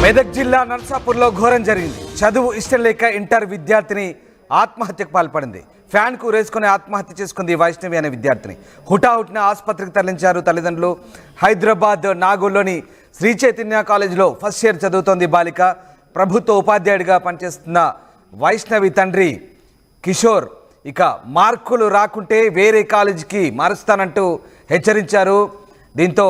మెదక్ జిల్లా నర్సాపూర్లో ఘోరం జరిగింది. చదువు ఇష్టం లేక ఇంటర్ విద్యార్థిని ఆత్మహత్యకు పాల్పడింది. ఫ్యాన్ కు రేసుకుని ఆత్మహత్య చేసుకుంది వైష్ణవి అనే విద్యార్థిని. హుటాహుటిన ఆసుపత్రికి తరలించారు తల్లిదండ్రులు. హైదరాబాద్ నాగోల్లోని శ్రీ చైతన్య కాలేజీలో ఫస్ట్ ఇయర్ చదువుతోంది బాలిక. ప్రభుత్వ ఉపాధ్యాయుడిగా పనిచేస్తున్న వైష్ణవి తండ్రి కిషోర్ ఇక మార్కులు రాకుంటే వేరే కాలేజీకి మారుస్తానంటూ హెచ్చరించారు. దీంతో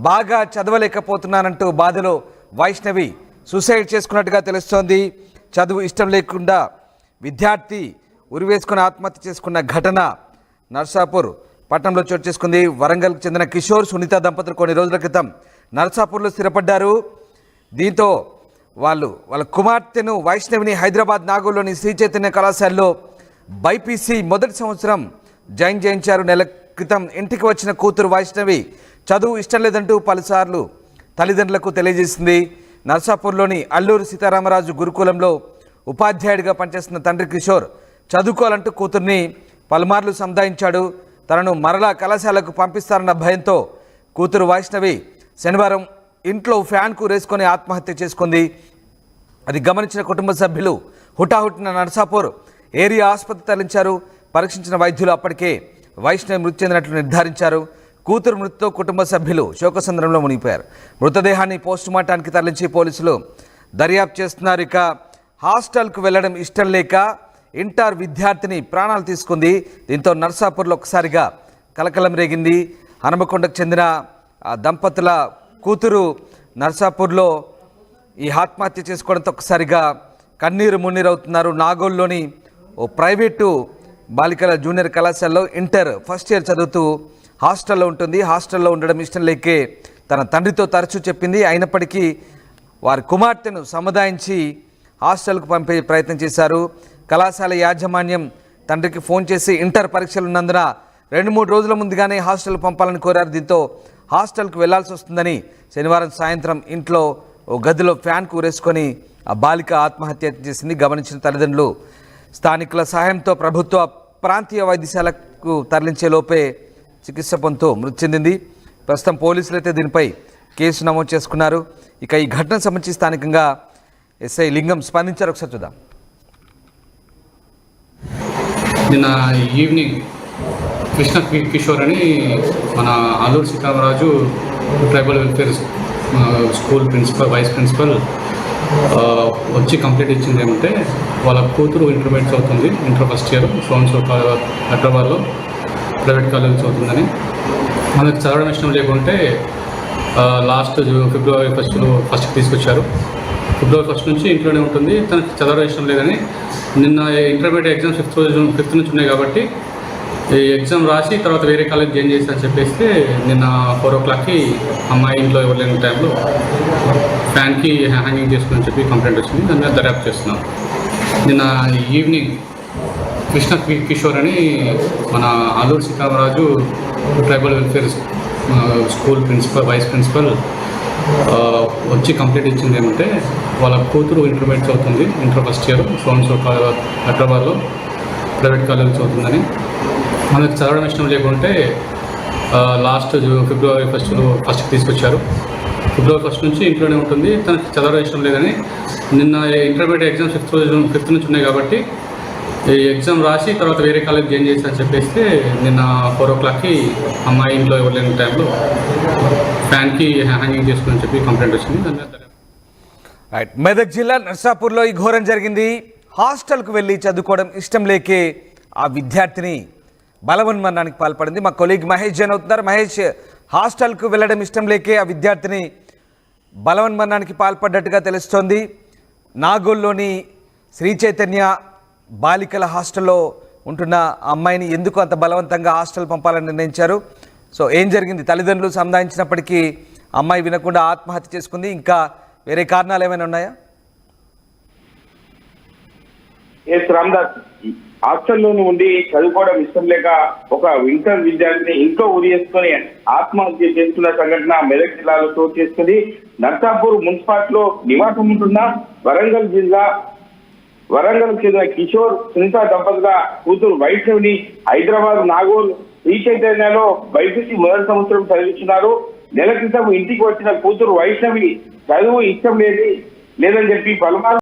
బాగా చదవలేకపోతున్నానంటూ బాధలో వైష్ణవి సూసైడ్ చేసుకున్నట్టుగా తెలుస్తోంది. చదువు ఇష్టం లేకుండా విద్యార్థి ఉరివేసుకుని ఆత్మహత్య చేసుకున్న ఘటన నర్సాపూర్ పట్టణంలో చోటు చేసుకుంది. వరంగల్కు చెందిన కిషోర్ సునీత దంపతులు కొన్ని రోజుల క్రితం నర్సాపూర్లో స్థిరపడ్డారు. దీంతో వాళ్ళ కుమార్తెను వైష్ణవిని హైదరాబాద్ నాగోల్లోని శ్రీ చైతన్య కళాశాలలో బైపీసీ మొదటి సంవత్సరం జాయిన్ చేయించారు. నెల క్రితం ఇంటికి వచ్చిన కూతురు వైష్ణవి చదువు ఇష్టం లేదంటూ పలుసార్లు తల్లిదండ్రులకు తెలియజేసింది. నర్సాపూర్లోని అల్లూరి సీతారామరాజు గురుకులంలో ఉపాధ్యాయుడిగా పనిచేస్తున్న తండ్రి కిషోర్ చదువుకోవాలంటూ కూతుర్ని పలుమార్లు సంధాయించాడు. తనను మరలా కళాశాలకు పంపిస్తారన్న భయంతో కూతురు వైష్ణవి శనివారం ఇంట్లో ఫ్యాన్కు రేసుకొని ఆత్మహత్య చేసుకుంది. అది గమనించిన కుటుంబ సభ్యులు హుటాహుటిన నర్సాపూర్ ఏరియా ఆసుపత్రి తరలించారు. పరీక్షించిన వైద్యులు అప్పటికే వైష్ణవి మృతి చెందినట్లు నిర్ధారించారు. కూతురు మృతితో కుటుంబ సభ్యులు శోకసంద్రంలో మునిగిపోయారు. మృతదేహాన్ని పోస్టుమార్టానికి తరలించి పోలీసులు దర్యాప్తు చేస్తున్నారు. ఇక హాస్టల్కు వెళ్లడం ఇష్టం లేక ఇంటర్ విద్యార్థిని ప్రాణాలు తీసుకుంది. దీంతో నర్సాపూర్లో ఒకసారిగా కలకలం రేగింది. హనుమకొండకు చెందిన దంపతుల కూతురు నర్సాపూర్లో ఈ ఆత్మహత్య చేసుకోవడంతో ఒకసారిగా కన్నీరు మున్నీరవుతున్నారు. నాగోల్లోని ఓ ప్రైవేటు బాలికల జూనియర్ కళాశాలలో ఇంటర్ ఫస్ట్ ఇయర్ చదువుతూ హాస్టల్లో ఉంటుంది. హాస్టల్లో ఉండడం ఇష్టం లేకే తన తండ్రితో తరచూ చెప్పింది. అయినప్పటికీ వారి కుమార్తెను సముదాయించి హాస్టల్కు పంపే ప్రయత్నం చేశారు. కళాశాల యాజమాన్యం తండ్రికి ఫోన్ చేసి ఇంటర్ పరీక్షలు ఉన్నందున 2-3 రోజుల ముందుగానే హాస్టల్ పంపాలని కోరారు. దీంతో హాస్టల్కు వెళ్లాల్సి వస్తుందని శనివారం సాయంత్రం ఇంట్లో ఓ గదిలో ఫ్యాన్కు ఊరేసుకొని ఆ బాలిక ఆత్మహత్య చేసింది. గమనించిన తల్లిదండ్రులు స్థానికుల సహాయంతో ప్రభుత్వ ప్రాంతీయ వైద్యశాలకు తరలించే లోపే చికిత్స పొందుతూ మృతి చెందింది. ప్రస్తుతం పోలీసులు అయితే దీనిపై కేసు నమోదు చేసుకున్నారు. ఇక ఈ ఘటనకు సంబంధించి స్థానికంగా ఎస్ఐ లింగం స్పందించారు. ఒకసారి చూద్దాం. నిన్న ఈవినింగ్ కృష్ణ కిషోర్ అని మన Alluri Sitaramaraju tribal welfare school principal vice principal వచ్చి కంప్లైంట్ ఇచ్చింది ఏమంటే వాళ్ళ కూతురు ఇంటర్మీడియట్ చదువుతుంది. ఇంటర్ ఫస్ట్ ఇయర్ హైదరాబాద్లో ప్రైవేట్ కాలేజ్ చదువుతుందని. మనకు చదవడం ఇష్టం లేకుంటే లాస్ట్ ఫిబ్రవరి ఫస్ట్కి తీసుకొచ్చారు. ఫిబ్రవరి 1 నుంచి ఇంట్లోనే ఉంటుంది. తనకు చదవడం ఇష్టం లేదని నిన్న ఇంటర్మీడియట్ ఎగ్జామ్ ఫిఫ్త్ నుంచి ఉన్నాయి కాబట్టి ఈ ఎగ్జామ్ రాసి తర్వాత వేరే కాలేజ్ జాయిన్ చేస్తానని చెప్పేస్తే నిన్న 4 o'clockకి అమ్మాయి ఇంట్లో ఎవరు లేని టైంలో ఫ్యాన్కి హ్యాంగింగ్ చేసుకుని చెప్పి కంప్లైంట్ వచ్చింది. దాని మీద దర్యాప్తు చేస్తున్నాం. నిన్న ఈవినింగ్ కృష్ణ కిషోర్ అని మన Alluri Sitaramaraju tribal welfare school principal vice principal వచ్చి కంప్లైంట్ ఇచ్చింది ఏమంటే వాళ్ళ కూతురు ఇంటర్మీడియట్ చదువుతుంది. ఇంటర్ ఫస్ట్ ఇయర్ హైదరాబాద్లో ప్రైవేట్ కాలేజ్ చదువుతుందని. మనకు చదవడం ఇష్టం లేకుంటే లాస్ట్ ఫిబ్రవరి ఫస్ట్కి తీసుకొచ్చారు. ఫిబ్రవరి 1 నుంచి ఇంట్లోనే ఉంటుంది. తనకు చదవడం ఇష్టం లేదని నిన్న ఇంటర్మీడియట్ ఎగ్జామ్ ఫిఫ్త్ నుంచి ఉన్నాయి కాబట్టి ఈ ఎగ్జామ్ రాసి తర్వాత వేరే కాలేజ్ జాయిన్ చేస్తానని చెప్పేస్తే నిన్న 4 o'clockకి అమ్మాయి ఇంట్లో ఎవరు లేని టైంలో ఫ్యాన్కి హ్యాంగింగ్ చేసుకుని చెప్పి కంప్లైంట్ వచ్చింది. రైట్. మెదక్ జిల్లా నర్సాపూర్లో ఈ ఘోరం జరిగింది. హాస్టల్కు వెళ్ళి చదువుకోవడం ఇష్టం లేకే ఆ విద్యార్థిని బలవన్మరణానికి పాల్పడింది. మా కొలీగ్ మహేష్ జైన్ అవుతున్నారు. మహేష్, హాస్టల్కు వెళ్ళడం ఇష్టం లేకే ఆ విద్యార్థిని బలవన్మరణానికి పాల్పడ్డట్టుగా తెలుస్తోంది. నాగోల్లోని శ్రీ చైతన్య బాలికల హాస్టల్లో ఉంటున్న అమ్మాయిని ఎందుకు అంత బలవంతంగా హాస్టల్ పంపాలని నిర్ణయించారు? సో ఏం జరిగింది? తల్లిదండ్రులు సంధానించినప్పటికీ అమ్మాయి వినకుండా ఆత్మహత్య చేసుకుంది. ఇంకా వేరే కారణాలు ఏమైనా ఉన్నాయా? రామ్దాస్, హాస్టల్లోని ఉండి చదువుకోవడం ఇష్టం లేక ఒక ఇంటర్ విద్యార్థిని ఇంట్లో ఉరివేసుకొని ఆత్మహత్య చేసుకున్న సంఘటన మెదక్ జిల్లాలో చోటు చేసుకుంది. నర్సాపూర్ మున్సిపాలిటీలో నివాసం ఉంటున్న వరంగల్ చెందిన కిషోర్ సునీత దంపతుల కూతురు వైష్ణవిని హైదరాబాద్ నాగోల్ శ్రీ చైతన్యలో బైపీసీ మొదటి సంవత్సరం చదివిస్తున్నారు. నెల క్రితం ఇంటికి వచ్చిన కూతురు వైష్ణవి చదువు ఇష్టం లేని లేదని చెప్పి పలుమార్లు